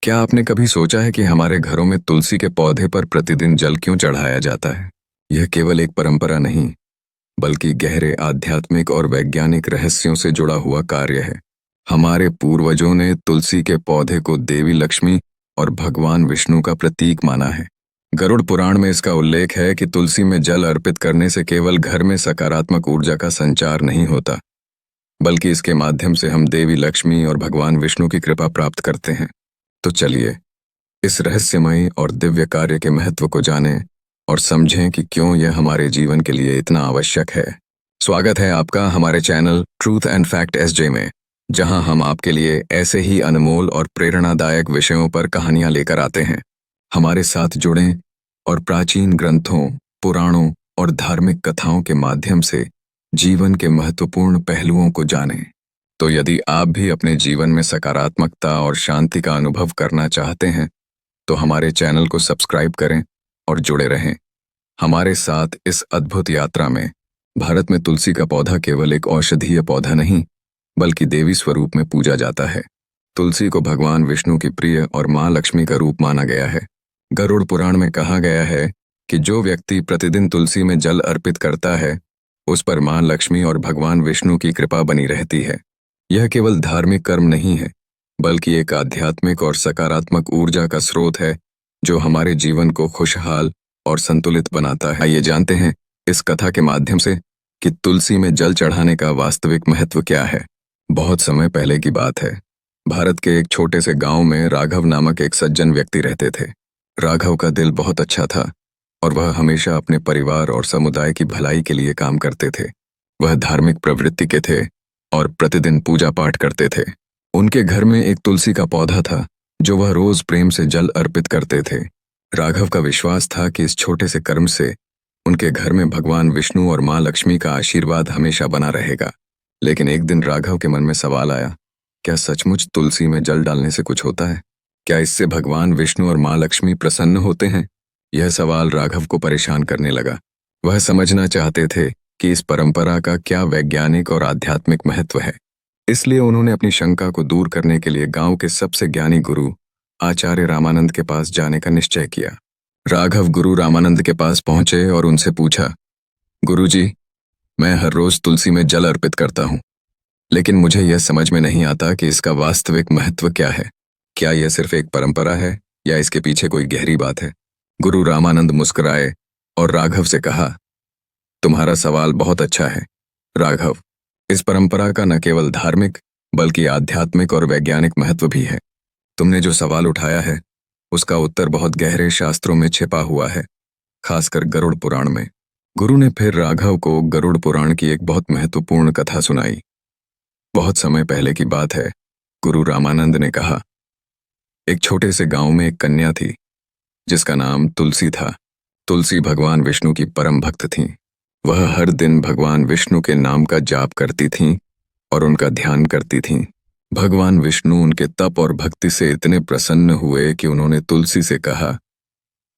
क्या आपने कभी सोचा है कि हमारे घरों में तुलसी के पौधे पर प्रतिदिन जल क्यों चढ़ाया जाता है? यह केवल एक परंपरा नहीं, बल्कि गहरे आध्यात्मिक और वैज्ञानिक रहस्यों से जुड़ा हुआ कार्य है। हमारे पूर्वजों ने तुलसी के पौधे को देवी लक्ष्मी और भगवान विष्णु का प्रतीक माना है। गरुड़ पुराण में इसका उल्लेख है कि तुलसी में जल अर्पित करने से केवल घर में सकारात्मक ऊर्जा का संचार नहीं होता, बल्कि इसके माध्यम से हम देवी लक्ष्मी और भगवान विष्णु की कृपा प्राप्त करते हैं। तो चलिए इस रहस्यमयी और दिव्य कार्य के महत्व को जानें और समझें कि क्यों यह हमारे जीवन के लिए इतना आवश्यक है। स्वागत है आपका हमारे channel truth and fact SJ में, जहां हम आपके लिए ऐसे ही अनमोल और प्रेरणादायक विषयों पर कहानियां लेकर आते हैं। हमारे साथ जुड़ें और प्राचीन ग्रंथों, पुराणों और धार्मिक कथाओं के माध्यम से जीवन के महत्वपूर्ण पहलुओं को जानें। तो यदि आप भी अपने जीवन में सकारात्मकता और शांति का अनुभव करना चाहते हैं, तो हमारे चैनल को सब्सक्राइब करें और जुड़े रहें हमारे साथ इस अद्भुत यात्रा में। भारत में तुलसी का पौधा केवल एक औषधीय पौधा नहीं, बल्कि देवी स्वरूप में पूजा जाता है। तुलसी को भगवान विष्णु की प्रिय और माँ लक्ष्मी का रूप माना गया है। गरुड़ पुराण में कहा गया है कि जो व्यक्ति प्रतिदिन तुलसी में जल अर्पित करता है, उस पर माँ लक्ष्मी और भगवान विष्णु की कृपा बनी रहती है। यह केवल धार्मिक कर्म नहीं है, बल्कि एक आध्यात्मिक और सकारात्मक ऊर्जा का स्रोत है, जो हमारे जीवन को खुशहाल और संतुलित बनाता है। आइए जानते हैं इस कथा के माध्यम से कि तुलसी में जल चढ़ाने का वास्तविक महत्व क्या है। बहुत समय पहले की बात है। भारत के एक छोटे से गांव में राघव नामक एक सज्जन व्यक्ति रहते थे। राघव का दिल बहुत अच्छा था और वह हमेशा अपने परिवार और समुदाय की भलाई के लिए काम करते थे। वह धार्मिक प्रवृत्ति के थे और प्रतिदिन पूजा पाठ करते थे। उनके घर में एक तुलसी का पौधा था, जो वह रोज प्रेम से जल अर्पित करते थे। राघव का विश्वास था कि इस छोटे से कर्म से उनके घर में भगवान विष्णु और माँ लक्ष्मी का आशीर्वाद हमेशा बना रहेगा। लेकिन एक दिन राघव के मन में सवाल आया, क्या सचमुच तुलसी में जल डालने से कुछ होता है? क्या इससे भगवान विष्णु और माँ लक्ष्मी प्रसन्न होते हैं? यह सवाल राघव को परेशान करने लगा। वह समझना चाहते थे कि इस परंपरा का क्या वैज्ञानिक और आध्यात्मिक महत्व है। इसलिए उन्होंने अपनी शंका को दूर करने के लिए गांव के सबसे ज्ञानी गुरु आचार्य रामानंद के पास जाने का निश्चय किया। राघव गुरु रामानंद के पास पहुंचे और उनसे पूछा, गुरुजी, मैं हर रोज तुलसी में जल अर्पित करता हूं, लेकिन मुझे यह समझ में नहीं आता कि इसका वास्तविक महत्व क्या है। क्या यह सिर्फ एक परंपरा है या इसके पीछे कोई गहरी बात है? गुरु रामानंद मुस्कुराए और राघव से कहा, तुम्हारा सवाल बहुत अच्छा है राघव। इस परंपरा का न केवल धार्मिक बल्कि आध्यात्मिक और वैज्ञानिक महत्व भी है। तुमने जो सवाल उठाया है, उसका उत्तर बहुत गहरे शास्त्रों में छिपा हुआ है, खासकर गरुड़ पुराण में। गुरु ने फिर राघव को गरुड़ पुराण की एक बहुत महत्वपूर्ण कथा सुनाई। बहुत समय पहले की बात है। गुरु रामानंद ने कहा, एक छोटे से गांव में एक कन्या थी, जिसका नाम तुलसी था। तुलसी भगवान विष्णु की परम भक्त थीं। वह हर दिन भगवान विष्णु के नाम का जाप करती थीं और उनका ध्यान करती थीं। भगवान विष्णु उनके तप और भक्ति से इतने प्रसन्न हुए कि उन्होंने तुलसी से कहा,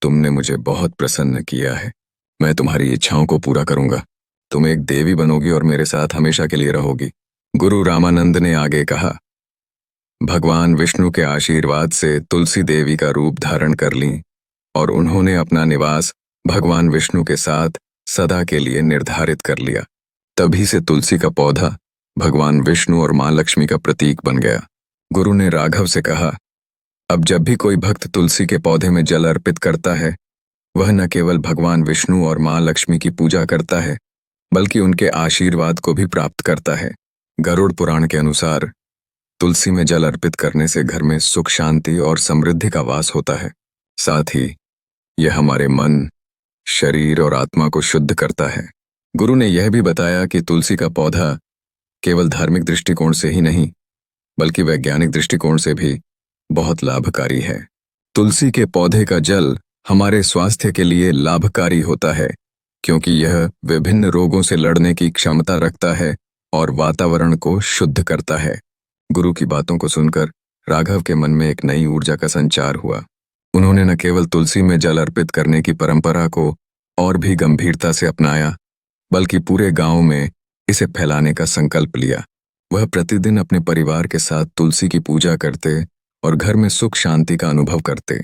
तुमने मुझे बहुत प्रसन्न किया है, मैं तुम्हारी इच्छाओं को पूरा करूंगा। तुम एक देवी बनोगी और मेरे साथ हमेशा के लिए रहोगी। गुरु रामानंद ने आगे कहा, भगवान विष्णु के आशीर्वाद से तुलसी देवी का रूप धारण कर लीं और उन्होंने अपना निवास भगवान विष्णु के साथ सदा के लिए निर्धारित कर लिया। तभी से तुलसी का पौधा भगवान विष्णु और माँ लक्ष्मी का प्रतीक बन गया। गुरु ने राघव से कहा, अब जब भी कोई भक्त तुलसी के पौधे में जल अर्पित करता है, वह न केवल भगवान विष्णु और माँ लक्ष्मी की पूजा करता है, बल्कि उनके आशीर्वाद को भी प्राप्त करता है। गरुड़ पुराण के अनुसार तुलसी में जल अर्पित करने से घर में सुख, शांति और समृद्धि का वास होता है। साथ ही यह हमारे मन, शरीर और आत्मा को शुद्ध करता है। गुरु ने यह भी बताया कि तुलसी का पौधा केवल धार्मिक दृष्टिकोण से ही नहीं, बल्कि वैज्ञानिक दृष्टिकोण से भी बहुत लाभकारी है। तुलसी के पौधे का जल हमारे स्वास्थ्य के लिए लाभकारी होता है, क्योंकि यह विभिन्न रोगों से लड़ने की क्षमता रखता है और वातावरण को शुद्ध करता है। गुरु की बातों को सुनकर राघव के मन में एक नई ऊर्जा का संचार हुआ। उन्होंने न केवल तुलसी में जल अर्पित करने की परंपरा को और भी गंभीरता से अपनाया, बल्कि पूरे गांव में इसे फैलाने का संकल्प लिया। वह प्रतिदिन अपने परिवार के साथ तुलसी की पूजा करते और घर में सुख शांति का अनुभव करते।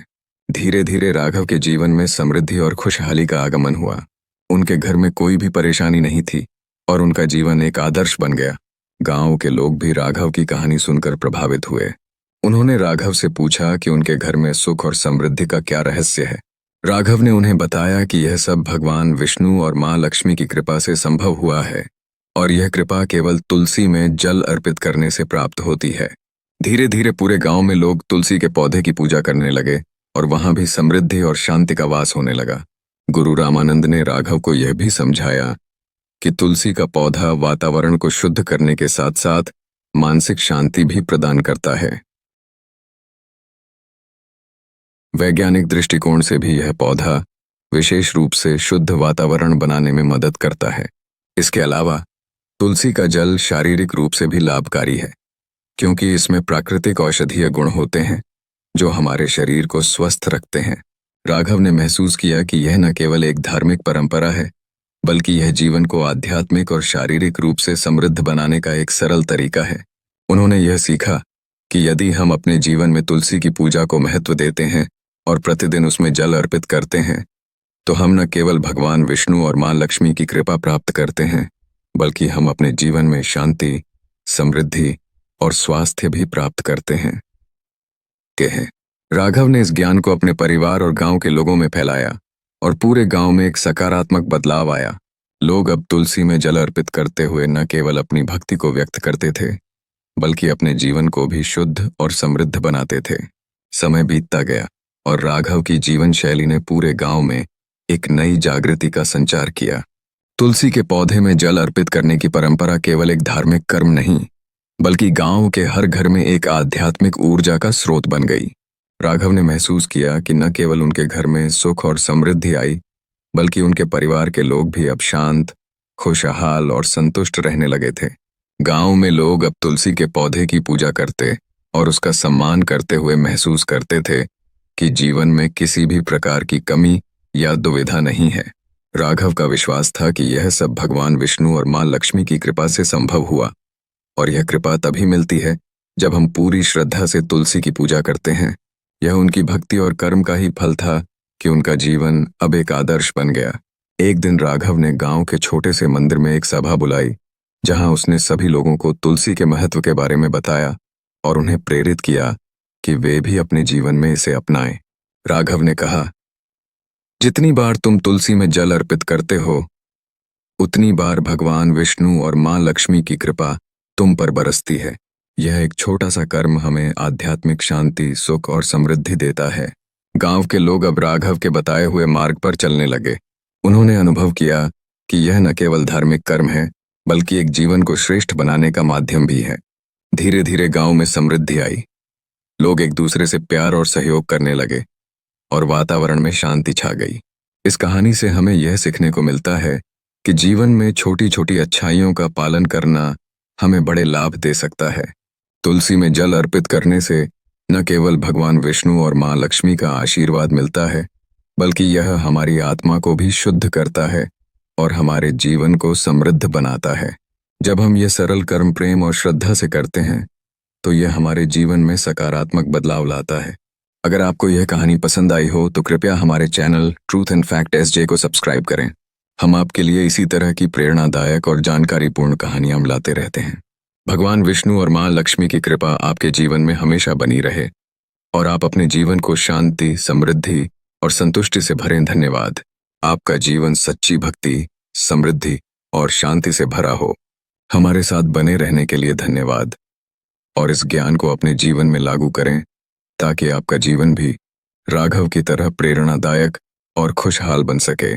धीरे धीरे राघव के जीवन में समृद्धि और खुशहाली का आगमन हुआ। उनके घर में कोई भी परेशानी नहीं थी और उनका जीवन एक आदर्श बन गया। गांव के लोग भी राघव की कहानी सुनकर प्रभावित हुए। उन्होंने राघव से पूछा कि उनके घर में सुख और समृद्धि का क्या रहस्य है। राघव ने उन्हें बताया कि यह सब भगवान विष्णु और मां लक्ष्मी की कृपा से संभव हुआ है और यह कृपा केवल तुलसी में जल अर्पित करने से प्राप्त होती है। धीरे धीरे पूरे गांव में लोग तुलसी के पौधे की पूजा करने लगे और वहां भी समृद्धि और शांति का वास होने लगा। गुरु रामानंद ने राघव को यह भी समझाया कि तुलसी का पौधा वातावरण को शुद्ध करने के साथ साथ मानसिक शांति भी प्रदान करता है। वैज्ञानिक दृष्टिकोण से भी यह पौधा विशेष रूप से शुद्ध वातावरण बनाने में मदद करता है। इसके अलावा तुलसी का जल शारीरिक रूप से भी लाभकारी है, क्योंकि इसमें प्राकृतिक औषधीय गुण होते हैं जो हमारे शरीर को स्वस्थ रखते हैं। राघव ने महसूस किया कि यह न केवल एक धार्मिक परंपरा है, बल्कि यह जीवन को आध्यात्मिक और शारीरिक रूप से समृद्ध बनाने का एक सरल तरीका है। उन्होंने यह सीखा कि यदि हम अपने जीवन में तुलसी की पूजा को महत्व देते हैं और प्रतिदिन उसमें जल अर्पित करते हैं, तो हम न केवल भगवान विष्णु और मां लक्ष्मी की कृपा प्राप्त करते हैं, बल्कि हम अपने जीवन में शांति, समृद्धि और स्वास्थ्य भी प्राप्त करते हैं। राघव ने इस ज्ञान को अपने परिवार और गांव के लोगों में फैलाया और पूरे गांव में एक सकारात्मक बदलाव आया। लोग अब तुलसी में जल अर्पित करते हुए न केवल अपनी भक्ति को व्यक्त करते थे, बल्कि अपने जीवन को भी शुद्ध और समृद्ध बनाते थे। समय बीतता गया और राघव की जीवन शैली ने पूरे गांव में एक नई जागृति का संचार किया। तुलसी के पौधे में जल अर्पित करने की परंपरा केवल एक धार्मिक कर्म नहीं, बल्कि गांव के हर घर में एक आध्यात्मिक ऊर्जा का स्रोत बन गई। राघव ने महसूस किया कि न केवल उनके घर में सुख और समृद्धि आई, बल्कि उनके परिवार के लोग भी अब शांत, खुशहाल और संतुष्ट रहने लगे थे। गांव में लोग अब तुलसी के पौधे की पूजा करते और उसका सम्मान करते हुए महसूस करते थे कि जीवन में किसी भी प्रकार की कमी या दुविधा नहीं है। राघव का विश्वास था कि यह सब भगवान विष्णु और मां लक्ष्मी की कृपा से संभव हुआ, और यह कृपा तभी मिलती है जब हम पूरी श्रद्धा से तुलसी की पूजा करते हैं। यह उनकी भक्ति और कर्म का ही फल था कि उनका जीवन अब एक आदर्श बन गया। एक दिन राघव ने गांव के छोटे से मंदिर में एक सभा बुलाई, जहां उसने सभी लोगों को तुलसी के महत्व के बारे में बताया और उन्हें प्रेरित किया कि वे भी अपने जीवन में इसे अपनाएं। राघव ने कहा, जितनी बार तुम तुलसी में जल अर्पित करते हो, उतनी बार भगवान विष्णु और मां लक्ष्मी की कृपा तुम पर बरसती है। यह एक छोटा सा कर्म हमें आध्यात्मिक शांति, सुख और समृद्धि देता है। गांव के लोग अब राघव के बताए हुए मार्ग पर चलने लगे। उन्होंने अनुभव किया कि यह न केवल धार्मिक कर्म है, बल्कि एक जीवन को श्रेष्ठ बनाने का माध्यम भी है। धीरे धीरे गांव में समृद्धि आई। लोग एक दूसरे से प्यार और सहयोग करने लगे और वातावरण में शांति छा गई। इस कहानी से हमें यह सीखने को मिलता है कि जीवन में छोटी छोटी अच्छाइयों का पालन करना हमें बड़े लाभ दे सकता है। तुलसी में जल अर्पित करने से न केवल भगवान विष्णु और मां लक्ष्मी का आशीर्वाद मिलता है, बल्कि यह हमारी आत्मा को भी शुद्ध करता है और हमारे जीवन को समृद्ध बनाता है। जब हम ये सरल कर्म प्रेम और श्रद्धा से करते हैं, तो यह हमारे जीवन में सकारात्मक बदलाव लाता है। अगर आपको यह कहानी पसंद आई हो तो कृपया हमारे channel truth and fact SJ को सब्सक्राइब करें। हम आपके लिए इसी तरह की प्रेरणादायक और जानकारीपूर्ण कहानियां लाते रहते हैं। भगवान विष्णु और मां लक्ष्मी की कृपा आपके जीवन में हमेशा बनी रहे और आप अपने जीवन को शांति, समृद्धि और संतुष्टि से भरें। धन्यवाद। आपका जीवन सच्ची भक्ति, समृद्धि और शांति से भरा हो। हमारे साथ बने रहने के लिए धन्यवाद और इस ज्ञान को अपने जीवन में लागू करें, ताकि आपका जीवन भी राघव की तरह प्रेरणादायक और खुशहाल बन सके।